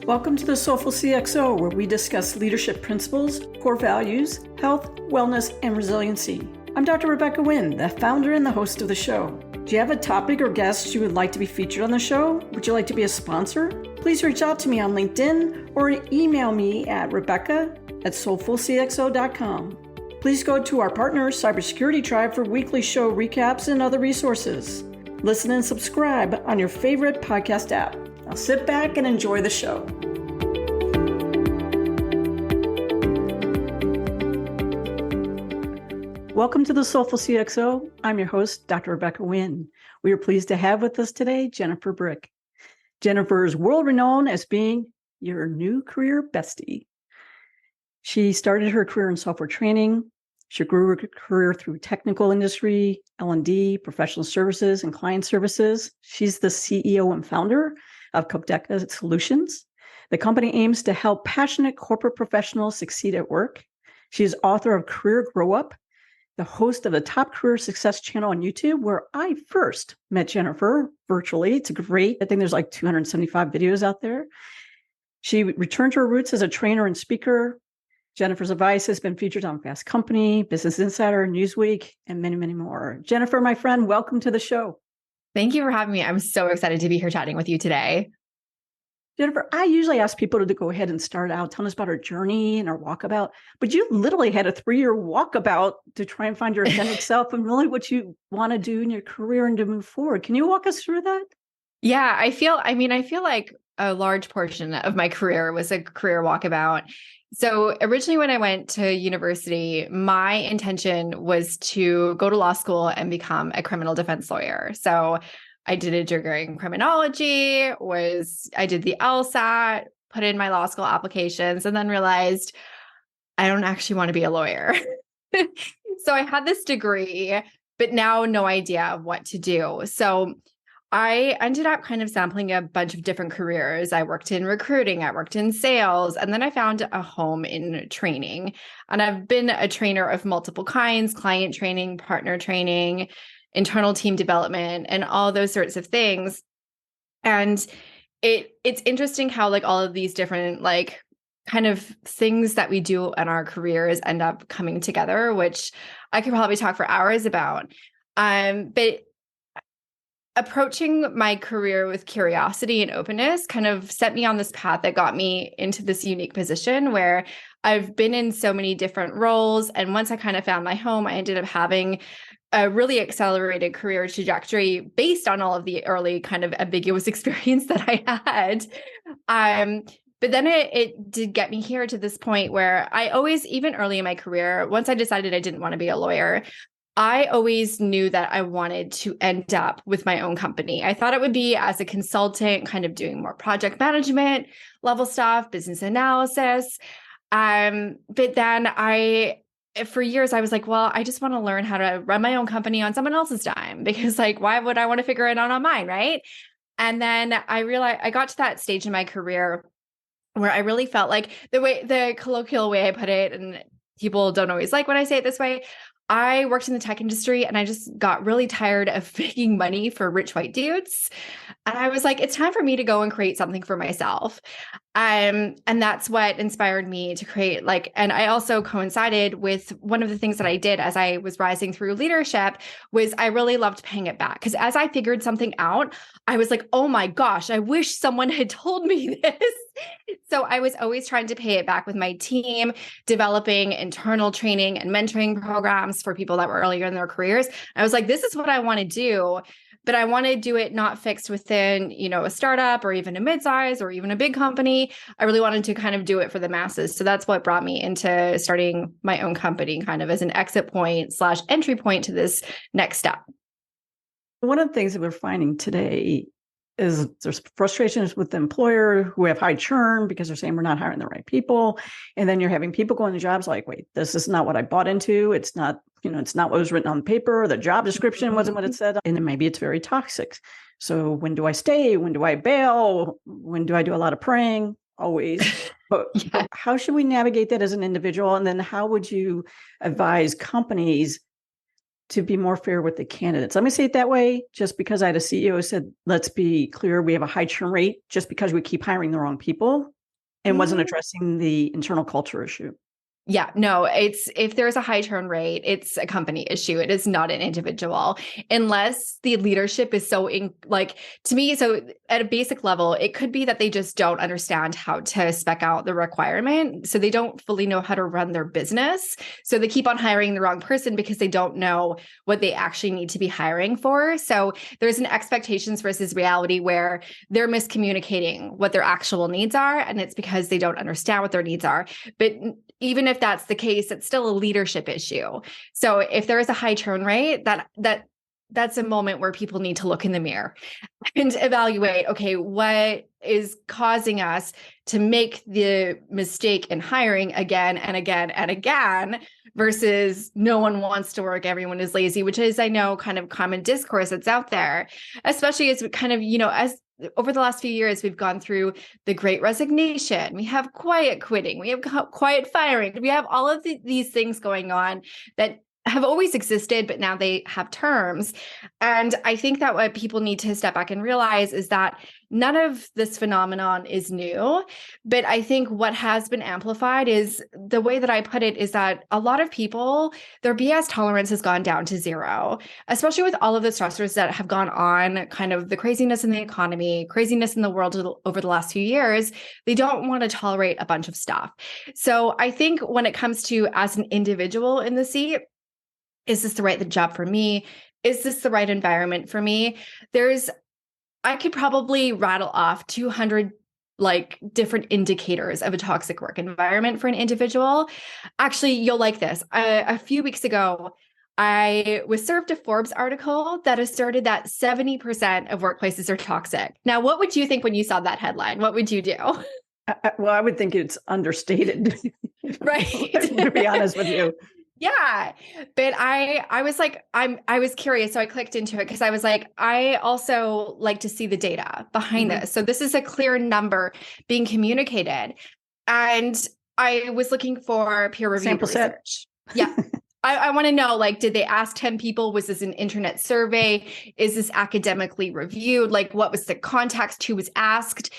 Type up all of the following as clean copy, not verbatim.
Welcome to the Soulful CXO, where we discuss leadership principles, core values, health, wellness, and resiliency. I'm Dr. Rebecca Wynn, the founder and the host of the show. Do you have a topic or guest you would like to be featured on the show? Would you like to be a sponsor? Please reach out to me on LinkedIn or email me at rebecca@soulfulcxo.com. Please go to our partner, Cybersecurity Tribe, for weekly show recaps and other resources. Listen and subscribe on your favorite podcast app. Now sit back and enjoy the show. Welcome to the Soulful CXO. I'm your host, Dr. Rebecca Wynn. We are pleased to have with us today Jennifer Brick. Jennifer is world-renowned as being your new career bestie. She started her career in software training. She grew her career through technical industry, L&D, professional services, and client services. She's the CEO and founder of Capdeca Solutions. The company aims to help passionate corporate professionals succeed at work. She is author of Career Grow Up, the host of the Top Career Success channel on YouTube, where I first met Jennifer virtually. It's great. I think there's like 275 videos out there. She returned to her roots as a trainer and speaker. Jennifer's advice has been featured on Fast Company, Business Insider, Newsweek, and many, many more. Jennifer, my friend, welcome to the show. Thank you for having me. I'm so excited to be here chatting with you today. Jennifer, I usually ask people to go ahead and start out telling us about our journey and our walkabout, but you literally had a 3-year walkabout to try and find your authentic self and really what you want to do in your career and to move forward. Can you walk us through that? Yeah, I feel like a large portion of my career was a career walkabout. So originally when I went to university, my intention was to go to law school and become a criminal defense lawyer. So I did a degree in criminology, I did the LSAT, put in my law school applications, and then realized I don't actually want to be a lawyer. So I had this degree, but now no idea of what to do. So I ended up kind of sampling a bunch of different careers. I worked in recruiting, I worked in sales, and then I found a home in training. And I've been a trainer of multiple kinds: client training, partner training, internal team development, and all those sorts of things. And it's interesting how like all of these different like kind of things that we do in our careers end up coming together, which I could probably talk for hours about. But approaching my career with curiosity and openness kind of set me on this path that got me into this unique position where I've been in so many different roles. And once I kind of found my home, I ended up having a really accelerated career trajectory based on all of the early kind of ambiguous experience that I had. But then it did get me here to this point where I always, even early in my career, once I decided I didn't want to be a lawyer, I always knew that I wanted to end up with my own company. I thought it would be as a consultant, kind of doing more project management level stuff, business analysis. But then for years, I was like, well, I just want to learn how to run my own company on someone else's dime, because like, why would I want to figure it out on mine, right? And then I realized I got to that stage in my career where I really felt like the colloquial way I put it, and people don't always like when I say it this way, I worked in the tech industry and I just got really tired of making money for rich white dudes. And I was like, it's time for me to go and create something for myself. And that's what inspired me to create and I also coincided with one of the things that I did as I was rising through leadership was I really loved paying it back. Because as I figured something out, I was like, oh my gosh, I wish someone had told me this. So I was always trying to pay it back with my team, developing internal training and mentoring programs for people that were earlier in their careers. I was like, this is what I want to do, but I want to do it not fixed within, a startup or even a midsize or even a big company. I really wanted to kind of do it for the masses. So that's what brought me into starting my own company kind of as an exit point / entry point to this next step. One of the things that we're finding today is there's frustrations with the employer who have high churn because they're saying we're not hiring the right people. And then you're having people go into jobs like, wait, this is not what I bought into. It's not, it's not what was written on the paper. The job description wasn't what it said. And then maybe it's very toxic. So when do I stay? When do I bail? When do I do a lot of praying? Always. But Yeah. How should we navigate that as an individual? And then how would you advise companies to be more fair with the candidates? Let me say it that way. Just because I had a CEO who said, let's be clear, we have a high churn rate just because we keep hiring the wrong people. and wasn't addressing the internal culture issue. Yeah, no, if there's a high turn rate, it's a company issue. It is not an individual, unless the leadership is to me, so at a basic level, it could be that they just don't understand how to spec out the requirement. So they don't fully know how to run their business. So they keep on hiring the wrong person because they don't know what they actually need to be hiring for. So there's an expectations versus reality where they're miscommunicating what their actual needs are. And it's because they don't understand what their needs are. But even if that's the case, it's still a leadership issue. So if there is a high turn rate, that's a moment where people need to look in the mirror and evaluate, okay, what is causing us to make the mistake in hiring again and again and again versus no one wants to work, everyone is lazy, which is, I know, kind of common discourse that's out there, especially as we kind of, as over the last few years, we've gone through the Great Resignation. We have quiet quitting. We have quiet firing. We have all of these things going on that have always existed, but now they have terms. And I think that what people need to step back and realize is that none of this phenomenon is new. But I think what has been amplified is the way that I put it is that a lot of people, their BS tolerance has gone down to zero, especially with all of the stressors that have gone on, kind of the craziness in the economy, craziness in the world over the last few years. They don't want to tolerate a bunch of stuff. So I think when it comes to as an individual in the seat, is this the right job for me? Is this the right environment for me? I could probably rattle off 200 different indicators of a toxic work environment for an individual. Actually, you'll like this. A few weeks ago, I was served a Forbes article that asserted that 70% of workplaces are toxic. Now, what would you think when you saw that headline? What would you do? Well, I would think it's understated, right? To be honest with you. Yeah. But I was like, I was curious. So I clicked into it because I was like, I also like to see the data behind this. So this is a clear number being communicated. And I was looking for peer reviewed research. Yeah. I want to know, did they ask 10 people? Was this an internet survey? Is this academically reviewed? What was the context? Who was asked?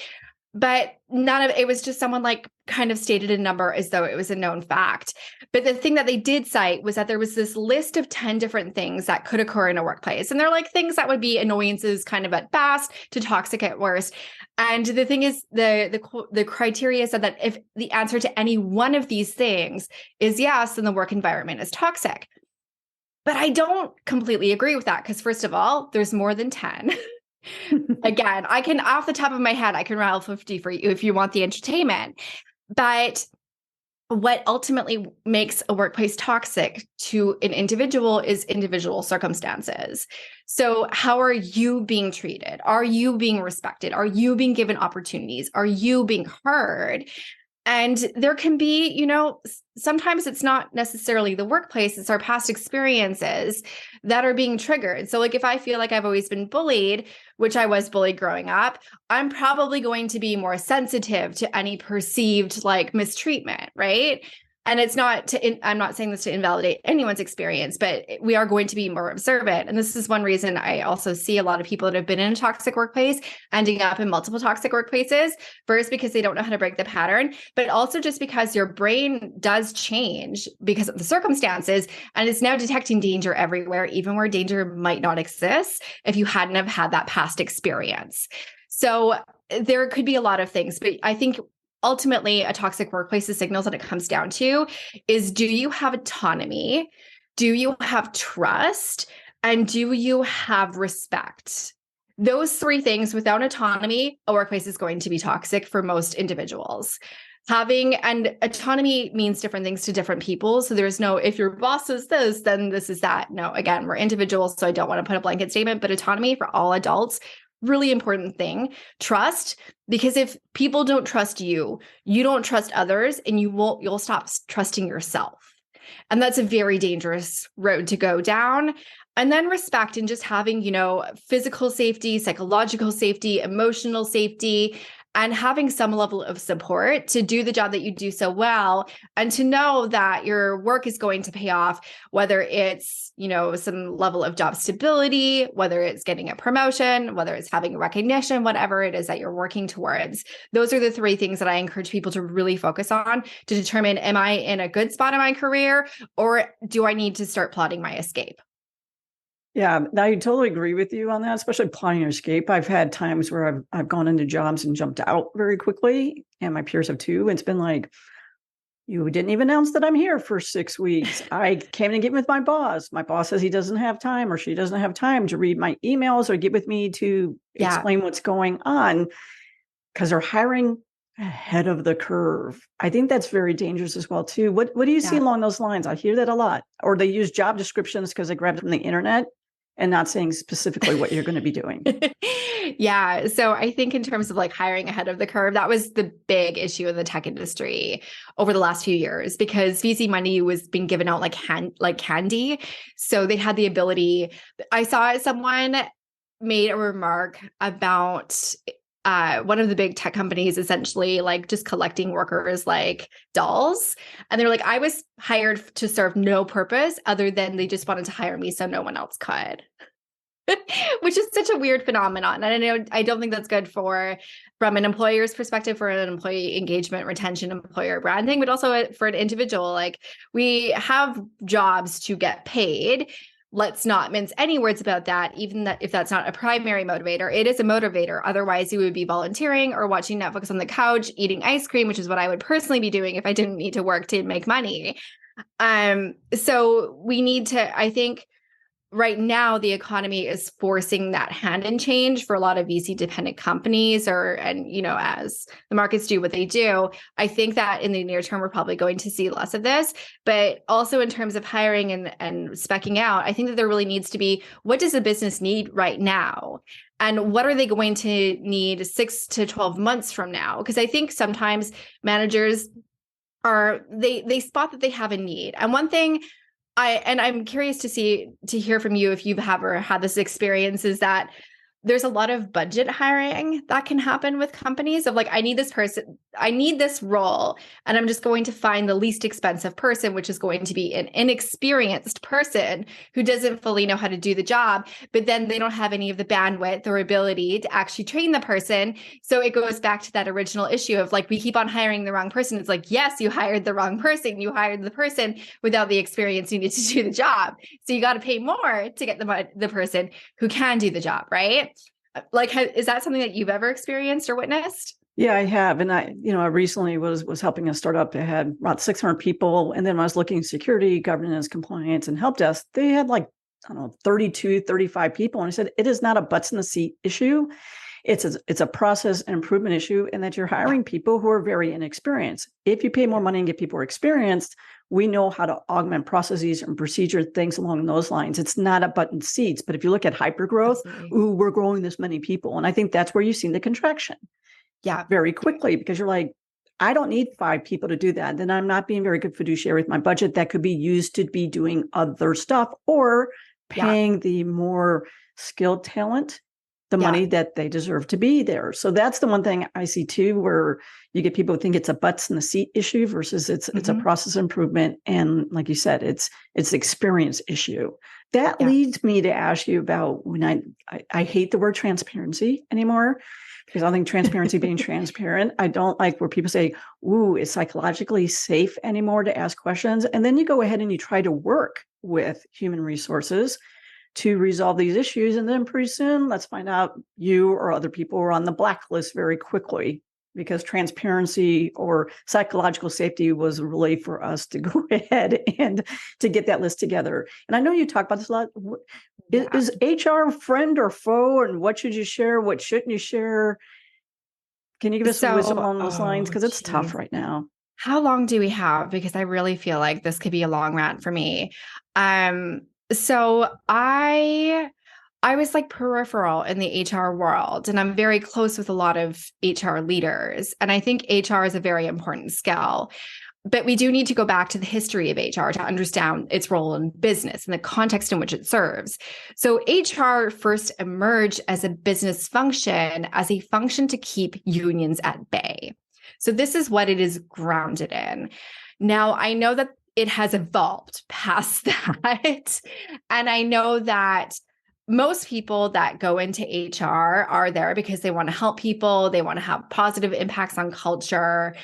But none of it was just someone kind of stated a number as though it was a known fact. But the thing that they did cite was that there was this list of 10 different things that could occur in a workplace. And they're things that would be annoyances kind of at best to toxic at worst. And the thing is, the criteria said that if the answer to any one of these things is yes, then the work environment is toxic. But I don't completely agree with that because first of all, there's more than 10. Again, I can, off the top of my head, I can rattle 50 for you if you want the entertainment. But what ultimately makes a workplace toxic to an individual is individual circumstances. So how are you being treated? Are you being respected? Are you being given opportunities? Are you being heard? And there can be, sometimes it's not necessarily the workplace, it's our past experiences that are being triggered. So if I feel like I've always been bullied, which I was bullied growing up, I'm probably going to be more sensitive to any perceived mistreatment, right? And it's not I'm not saying this to invalidate anyone's experience, but we are going to be more observant. And this is one reason I also see a lot of people that have been in a toxic workplace ending up in multiple toxic workplaces. First, because they don't know how to break the pattern, but also just because your brain does change because of the circumstances. And it's now detecting danger everywhere, even where danger might not exist if you hadn't have had that past experience. So there could be a lot of things, but I think ultimately, a toxic workplace, the signals that it comes down to is, do you have autonomy? Do you have trust? And do you have respect? Those three things, without autonomy, a workplace is going to be toxic for most individuals. And autonomy means different things to different people. So there's no, if your boss says this, then this is that. No, again, we're individuals. So I don't want to put a blanket statement, but autonomy for all adults, really important thing. Trust, because if people don't trust you, you don't trust others, and you'll stop trusting yourself. And that's a very dangerous road to go down. And then respect, and just having, physical safety, psychological safety, emotional safety. and having some level of support to do the job that you do so well, and to know that your work is going to pay off, whether it's, some level of job stability, whether it's getting a promotion, whether it's having recognition, whatever it is that you're working towards. Those are the three things that I encourage people to really focus on to determine, am I in a good spot in my career, or do I need to start plotting my escape? Yeah, I totally agree with you on that, especially plotting your escape. I've had times where I've gone into jobs and jumped out very quickly, and my peers have too. And it's been like, you didn't even announce that I'm here for 6 weeks. I came and get with my boss. My boss says he doesn't have time, or she doesn't have time to read my emails or get with me to explain what's going on, because they're hiring ahead of the curve. I think that's very dangerous as well too. What do you see along those lines? I hear that a lot. Or they use job descriptions because they grabbed it from the internet and not saying specifically what you're going to be doing. Yeah. So I think in terms of like hiring ahead of the curve, that was the big issue in the tech industry over the last few years, because VC money was being given out like candy. So they had the ability. I saw someone made a remark about one of the big tech companies essentially like just collecting workers like dolls. And they're like, I was hired to serve no purpose other than they just wanted to hire me so no one else could. Which is such a weird phenomenon. And I don't think that's good from an employer's perspective, for an employee engagement, retention, employer branding, but also for an individual. Like, we have jobs to get paid. Let's not mince any words about that, even that if that's not a primary motivator, it is a motivator. Otherwise, you would be volunteering or watching Netflix on the couch, eating ice cream, which is what I would personally be doing if I didn't need to work to make money. So we need to, I think, right now, the economy is forcing that hand in change for a lot of VC dependent companies, as the markets do what they do. I think that in the near term, we're probably going to see less of this, but also in terms of hiring and speccing out, I think that there really needs to be, what does the business need right now? And what are they going to need 6 to 12 months from now? Because I think sometimes managers they spot that they have a need. And one thing I'm curious to hear from you if you've ever had this experience, is that there's a lot of budget hiring that can happen with companies of like, I need this person, I need this role, and I'm just going to find the least expensive person, which is going to be an inexperienced person who doesn't fully know how to do the job, but then they don't have any of the bandwidth or ability to actually train the person. So it goes back to that original issue of like, we keep on hiring the wrong person. It's like, yes, you hired the wrong person. You hired the person without the experience needed to do the job. So you got to pay more to get the person who can do the job, right? Like, is that something that you've ever experienced or witnessed? Yeah, I have. And I recently was helping a startup that had about 600 people. And then when I was looking at security, governance, compliance, and help desk, they had like, 32, 35 people. And I said, it is not a butts in the seat issue. It's a process and improvement issue, and that you're hiring people who are very inexperienced. If you pay more money and get people experienced, we know how to augment processes and procedure, things along those lines. It's not a button seats. But if you look at hypergrowth, we're growing this many people. And I think that's where you've seen the contraction. Yeah, very quickly, because you're like, I don't need 5 people to do that. Then I'm not being very good fiduciary with my budget that could be used to be doing other stuff, or paying the more skilled talent the money that they deserve to be there. So that's the one thing I see too, where you get people who think it's a butts in the seat issue versus it's a process improvement. And like you said, it's the experience issue. That leads me to ask you about, when I hate the word transparency anymore, because I don't think transparency being transparent. I don't like where people say, ooh, it's psychologically safe anymore to ask questions. And then you go ahead and you try to work with human resources to resolve these issues. And then pretty soon, let's find out you or other people are on the blacklist very quickly, because transparency or psychological safety was really for us to go ahead and to get that list together. And I know you talk about this a lot. Is HR friend or foe? And what should you share? What shouldn't you share? Can you give us some wisdom along those lines? Because it's tough right now. How long do we have? Because I really feel like this could be a long rant for me. So I was like peripheral in the HR world, and I'm very close with a lot of HR leaders. And I think HR is a very important skill. But we do need to go back to the history of HR to understand its role in business and the context in which it serves. So HR first emerged as a business function, as a function to keep unions at bay. So this is what it is grounded in. Now, I know that it has evolved past that. And I know that most people that go into HR are there because they want to help people, they want to have positive impacts on culture.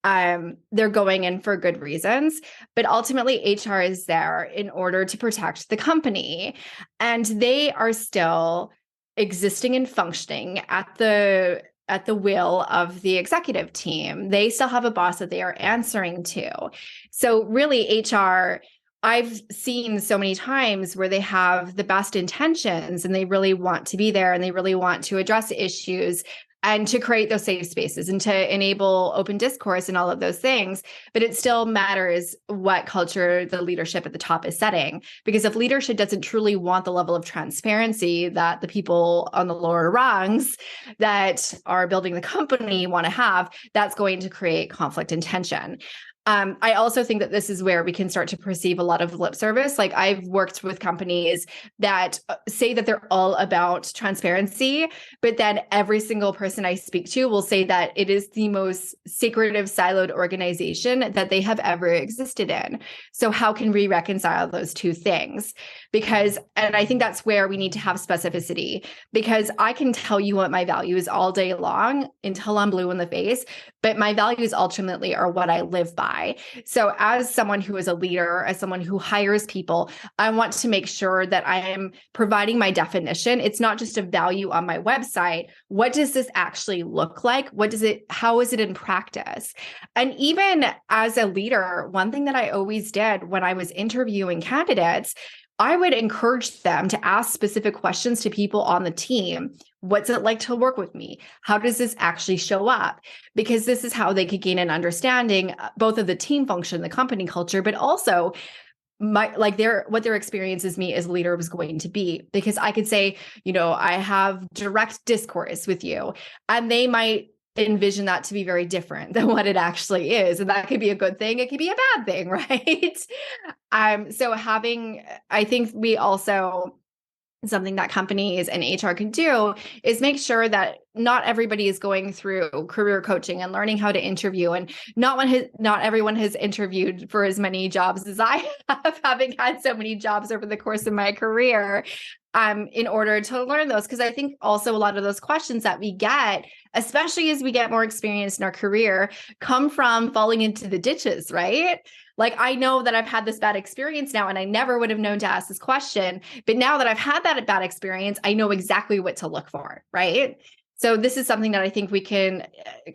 They're going in for good reasons, but ultimately HR is there in order to protect the company. And they are still existing and functioning at the will of the executive team. They still have a boss that they are answering to. So really HR, I've seen so many times where they have the best intentions and they really want to be there and they really want to address issues and to create those safe spaces and to enable open discourse and all of those things. But it still matters what culture the leadership at the top is setting. Because if leadership doesn't truly want the level of transparency that the people on the lower rungs that are building the company want to have, that's going to create conflict and tension. I also think that this is where we can start to perceive a lot of lip service. Like I've worked with companies that say that they're all about transparency, but then every single person I speak to will say that it is the most secretive, siloed organization that they have ever existed in. So how can we reconcile those two things? And I think that's where we need to have specificity, because I can tell you what my values all day long until I'm blue in the face, but my values ultimately are what I live by. So as someone who is a leader, as someone who hires people, I want to make sure that I am providing my definition. It's not just a value on my website. What does this actually look like? How is it in practice? And even as a leader, one thing that I always did when I was interviewing candidates, I would encourage them to ask specific questions to people on the team. What's it like to work with me? How does this actually show up? Because this is how they could gain an understanding both of the team function, the company culture, but also what their experience as me as a leader was going to be. Because I could say, I have direct discourse with you, and they might envision that to be very different than what it actually is. And that could be a good thing. It could be a bad thing, right? I think we also, something that companies and HR can do is make sure that not everybody is going through career coaching and learning how to interview. And not everyone has interviewed for as many jobs as I have, having had so many jobs over the course of my career. In order to learn those. Because I think also a lot of those questions that we get, especially as we get more experience in our career, come from falling into the ditches, right? Like I know that I've had this bad experience now and I never would have known to ask this question. But now that I've had that bad experience, I know exactly what to look for, right? So this is something that I think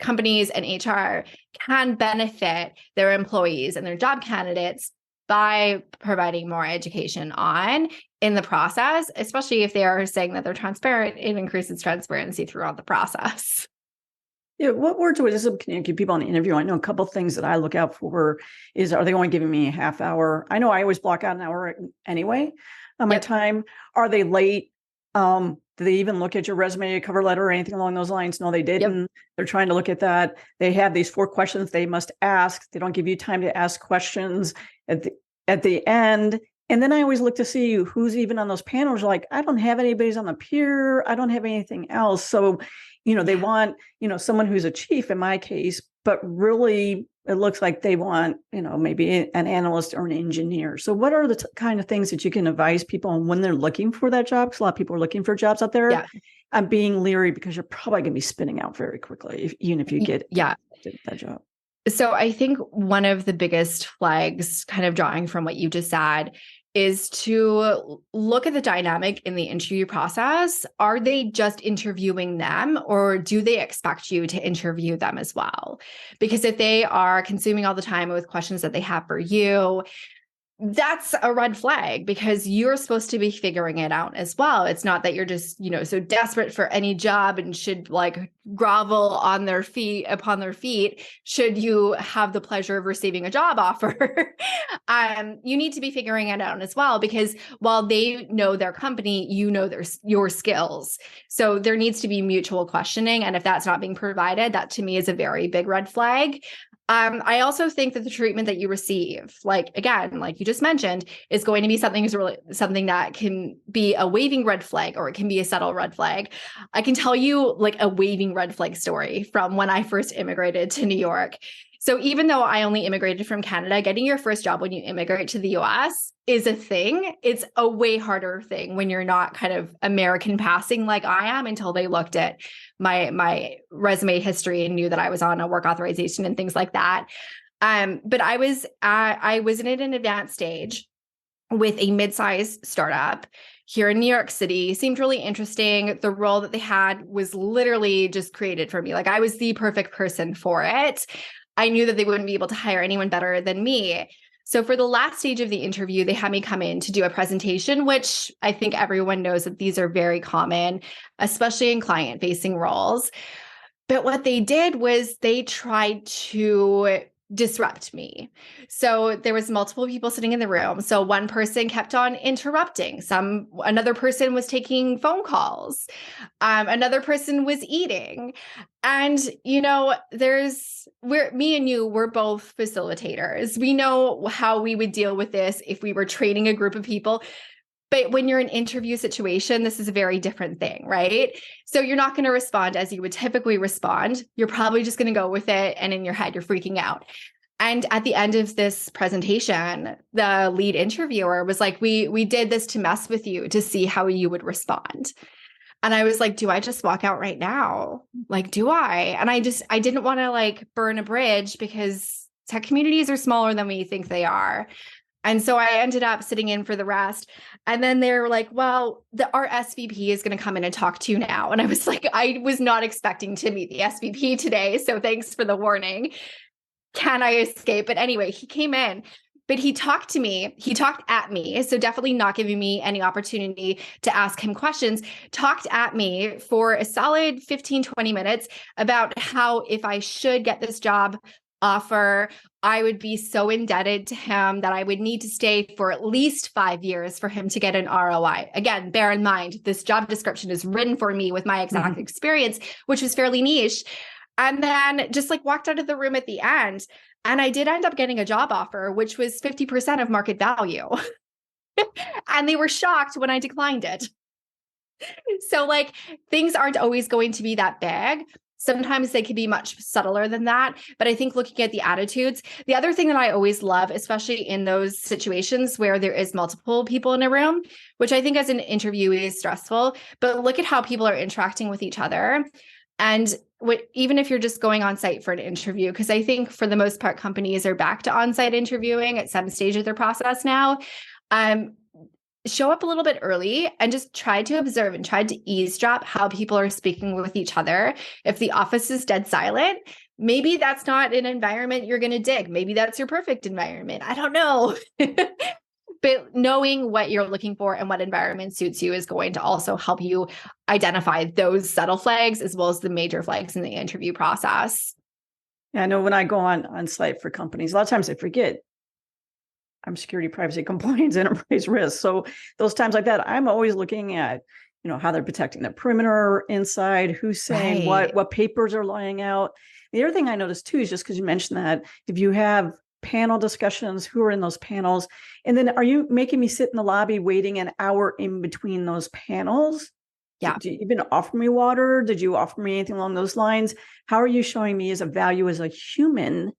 companies and HR can benefit their employees and their job candidates by providing more education on in the process, especially if they are saying that they're transparent. It increases transparency throughout the process. Yeah, what words would this give people on the interview? I know a couple of things that I look out for is, are they only giving me a half hour? I know I always block out an hour anyway on my time. Are they late? Do they even look at your resume, your cover letter, or anything along those lines? No, they didn't. Yep. They're trying to look at that. They have these 4 questions they must ask. They don't give you time to ask questions at the end. And then I always look to see who's even on those panels. Like, I don't have anybody's on the peer. I don't have anything else. So, they want, someone who's a chief in my case, but really it looks like they want, maybe an analyst or an engineer. So what are the kind of things that you can advise people on when they're looking for that job? Because a lot of people are looking for jobs out there. Yeah. I'm being leery because you're probably going to be spinning out very quickly, even if you get that job. So I think one of the biggest flags, kind of drawing from what you just said, is to look at the dynamic in the interview process. Are they just interviewing them, or do they expect you to interview them as well? Because if they are consuming all the time with questions that they have for you, that's a red flag, because you're supposed to be figuring it out as well. It's not that you're just, so desperate for any job and should grovel upon their feet should you have the pleasure of receiving a job offer. You need to be figuring it out as well, because while they know their company, your skills. So there needs to be mutual questioning. And if that's not being provided, that to me is a very big red flag. I also think that the treatment that you receive, like, again, like you just mentioned, is going to be something that can be a waving red flag, or it can be a subtle red flag. I can tell you like a waving red flag story from when I first immigrated to New York. So even though I only immigrated from Canada, getting your first job when you immigrate to the US is a thing. It's a way harder thing when you're not kind of American passing like I am, until they looked at my resume history and knew that I was on a work authorization and things like that. But I was in at an advanced stage with a mid-sized startup here in New York City. Seemed really interesting. The role that they had was literally just created for me. Like, I was the perfect person for it. I knew that they wouldn't be able to hire anyone better than me. So for the last stage of the interview, they had me come in to do a presentation, which I think everyone knows that these are very common, especially in client-facing roles. But what they did was they tried to disrupt me. So there was multiple people sitting in the room. So one person kept on interrupting. Another person was taking phone calls. Another person was eating. And, me and you, we're both facilitators. We know how we would deal with this if we were training a group of people. But when you're in an interview situation, this is a very different thing, right? So you're not going to respond as you would typically respond. You're probably just going to go with it. And in your head, you're freaking out. And at the end of this presentation, the lead interviewer was like, we did this to mess with you, to see how you would respond. And I was like, do I just walk out right now? Like, do I? And I didn't want to like burn a bridge, because tech communities are smaller than we think they are. And so I ended up sitting in for the rest. And then they're like, well, our SVP is going to come in and talk to you now. And I was like, I was not expecting to meet the SVP today. So thanks for the warning. Can I escape? But anyway, he came in, but he talked to me. He talked at me. So definitely not giving me any opportunity to ask him questions. Talked at me for a solid 15, 20 minutes about how if I should get this job offer, I would be so indebted to him that I would need to stay for at least 5 years for him to get an ROI. Again, bear in mind, this job description is written for me with my exact experience, which was fairly niche. And then just like walked out of the room at the end. And I did end up getting a job offer, which was 50% of market value. And they were shocked when I declined it. So like, things aren't always going to be that big. Sometimes they can be much subtler than that. But I think looking at the attitudes, the other thing that I always love, especially in those situations where there is multiple people in a room, which I think as an interviewee is stressful, but look at how people are interacting with each other. And even if you're just going on site for an interview, because I think for the most part, companies are back to on-site interviewing at some stage of their process now. Show up a little bit early and just try to observe and try to eavesdrop how people are speaking with each other. If the office is dead silent, maybe that's not an environment you're going to dig. Maybe that's your perfect environment. I don't know. But knowing what you're looking for and what environment suits you is going to also help you identify those subtle flags as well as the major flags in the interview process. Yeah, I know when I go on site for companies, a lot of times I forget I'm security, privacy, compliance, enterprise risk. So those times like that, I'm always looking at, how they're protecting the perimeter inside, who's saying what papers are lying out. The other thing I noticed too is just because you mentioned that if you have panel discussions, who are in those panels, and then are you making me sit in the lobby waiting an hour in between those panels? Yeah. Did you even offer me water? Did you offer me anything along those lines? How are you showing me as a value as a human?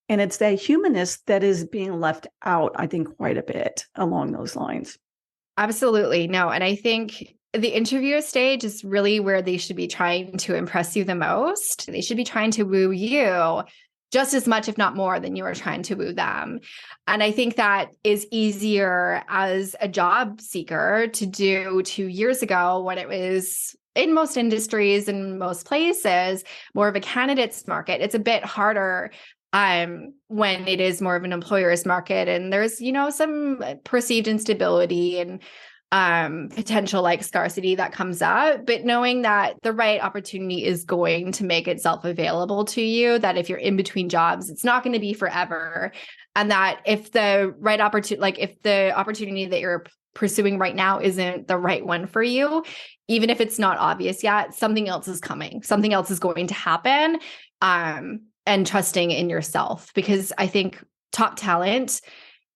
And it's that humanness that is being left out, I think, quite a bit along those lines. Absolutely. No. And I think the interviewer stage is really where they should be trying to impress you the most. They should be trying to woo you just as much, if not more, than you are trying to woo them. And I think that is easier as a job seeker to do 2 years ago when it was in most industries and most places, more of a candidate's market. It's a bit harder when it is more of an employer's market and there's, some perceived instability and potential like scarcity that comes up, but knowing that the right opportunity is going to make itself available to you, that if you're in between jobs, it's not going to be forever. And that if the right opportunity, like if the opportunity that you're pursuing right now isn't the right one for you, even if it's not obvious yet, something else is coming, something else is going to happen. and trusting in yourself, because I think top talent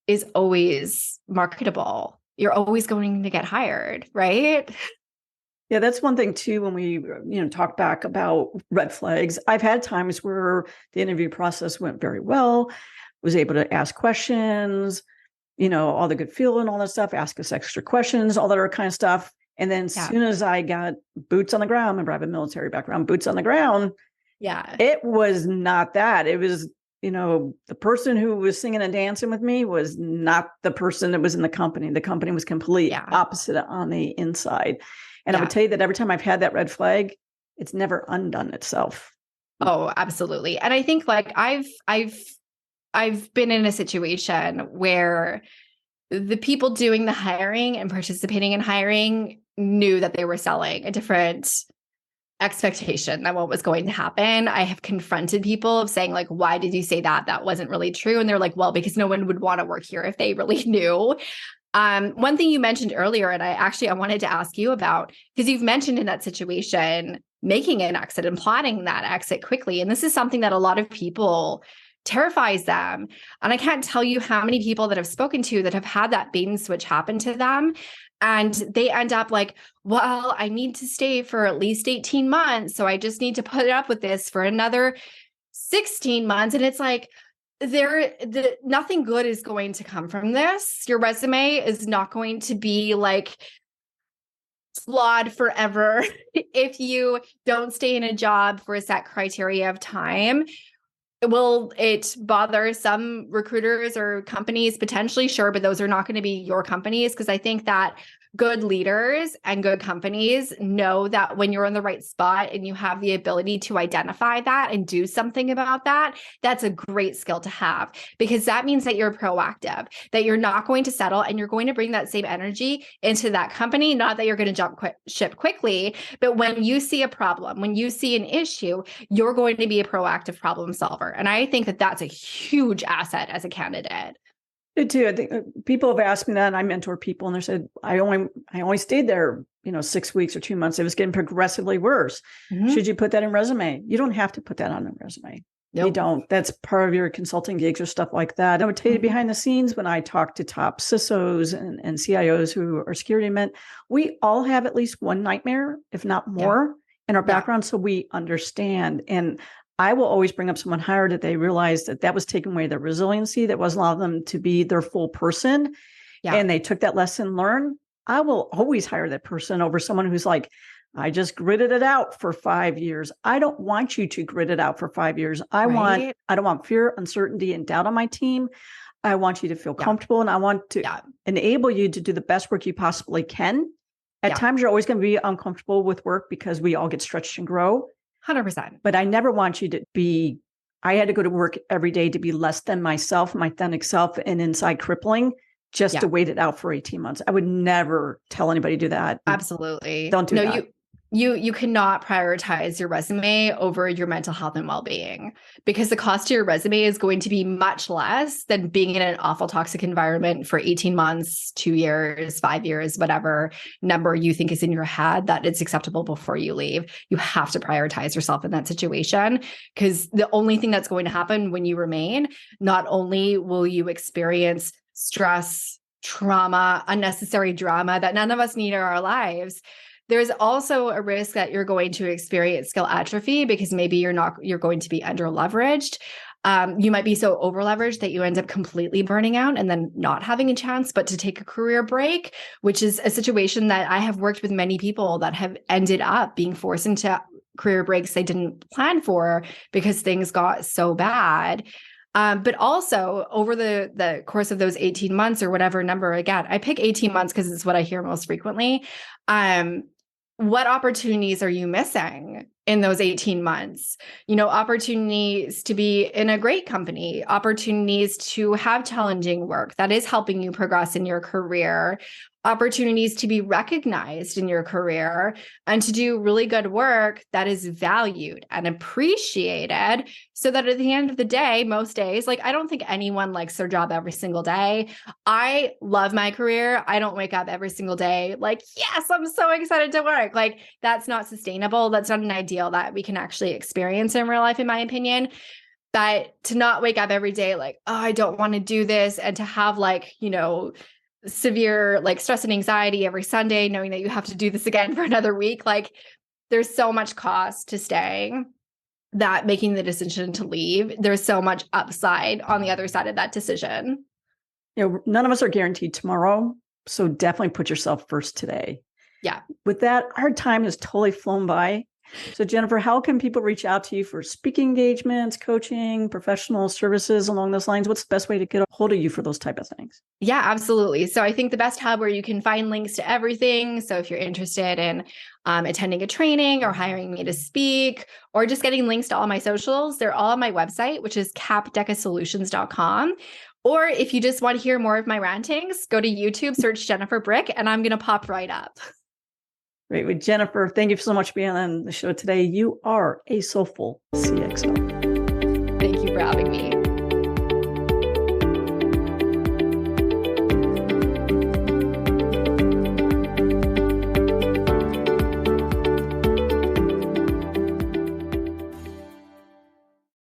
is always marketable. You're always going to get hired, right? Yeah, that's one thing too, when we, talk back about red flags. I've had times where the interview process went very well, was able to ask questions, all the good feeling, all that stuff, ask us extra questions, all that other kind of stuff. And then as soon as I got boots on the ground, remember I have a military background, boots on the ground. Yeah. It was not that. It was, the person who was singing and dancing with me was not the person that was in the company. The company was completely opposite on the inside. And I would tell you that every time I've had that red flag, it's never undone itself. Oh, absolutely. And I think like I've been in a situation where the people doing the hiring and participating in hiring knew that they were selling a different expectation than what was going to happen. I have confronted people of saying like, why did you say that? That wasn't really true. And they're like, well, because no one would want to work here if they really knew. One thing you mentioned earlier, and I wanted to ask you about, because you've mentioned in that situation, making an exit and plotting that exit quickly. And this is something that a lot of people terrifies them. And I can't tell you how many people that I've spoken to that have had that bait and switch happen to them. And they end up like, well, I need to stay for at least 18 months. So I just need to put up with this for another 16 months. And it's like, nothing good is going to come from this. Your resume is not going to be like flawed forever if you don't stay in a job for a set criteria of time. Will it bother some recruiters or companies? Potentially, sure, but those are not going to be your companies, because I think that good leaders and good companies know that when you're in the right spot and you have the ability to identify that and do something about that, that's a great skill to have, because that means that you're proactive, that you're not going to settle, and you're going to bring that same energy into that company. Not that you're going to jump ship quickly, but when you see a problem, when you see an issue, you're going to be a proactive problem solver. And I think that that's a huge asset as a candidate. I do. I think people have asked me that, and I mentor people, and they said, I only stayed there, 6 weeks or 2 months. It was getting progressively worse. Mm-hmm. Should you put that in resume? You don't have to put that on a resume. Nope. You don't. That's part of your consulting gigs or stuff like that. I would tell you behind the scenes, when I talk to top CISOs and CIOs who are security men, we all have at least one nightmare, if not more, in our background. So we understand. And I will always bring up someone hired that they realized that was taking away their resiliency, that wasn't allowing them to be their full person. Yeah. And they took that lesson learned. I will always hire that person over someone who's like, I just gritted it out for 5 years. I don't want you to grit it out for 5 years. I don't want fear, uncertainty, and doubt on my team. I want you to feel comfortable, and I want to enable you to do the best work you possibly can. At times, you're always going to be uncomfortable with work because we all get stretched and grow. 100%. But I never want you to be, I had to go to work every day to be less than myself, my authentic self, and inside crippling just to wait it out for 18 months. I would never tell anybody to do that. Absolutely. Don't do that. You cannot prioritize your resume over your mental health and well-being, because the cost to your resume is going to be much less than being in an awful toxic environment for 18 months, 2 years, 5 years, whatever number you think is in your head that it's acceptable before you leave. You have to prioritize yourself in that situation, because the only thing that's going to happen when you remain, not only will you experience stress, trauma, unnecessary drama that none of us need in our lives, there's also a risk that you're going to experience skill atrophy, because maybe you're going to be under leveraged. You might be so over leveraged that you end up completely burning out and then not having a chance but to take a career break, which is a situation that I have worked with many people that have ended up being forced into career breaks they didn't plan for because things got so bad. But also over the course of those 18 months or whatever number, again, I pick 18 months because it's what I hear most frequently. What opportunities are you missing in those 18 months? Opportunities to be in a great company, opportunities to have challenging work that is helping you progress in your career, opportunities to be recognized in your career, and to do really good work that is valued and appreciated, so that at the end of the day, most days, like, I don't think anyone likes their job every single day. I love my career. I don't wake up every single day like, yes, I'm so excited to work. Like, that's not sustainable. That's not an ideal that we can actually experience in real life, in my opinion. That to not wake up every day like, oh, I don't want to do this, and to have like, severe like stress and anxiety every Sunday, knowing that you have to do this again for another week. Like there's so much cost to staying that making the decision to leave, there's so much upside on the other side of that decision. None of us are guaranteed tomorrow. So definitely put yourself first today. Yeah. With that, our time has totally flown by. So Jennifer, how can people reach out to you for speaking engagements, coaching, professional services along those lines? What's the best way to get a hold of you for those type of things? Yeah, absolutely. So I think the best hub where you can find links to everything. So if you're interested in attending a training or hiring me to speak, or just getting links to all my socials, they're all on my website, which is capdecasolutions.com. Or if you just want to hear more of my rantings, go to YouTube, search Jennifer Brick, and I'm going to pop right up. Great. With Jennifer, thank you so much for being on the show today. You are a Soulful CXO. Thank you for having me.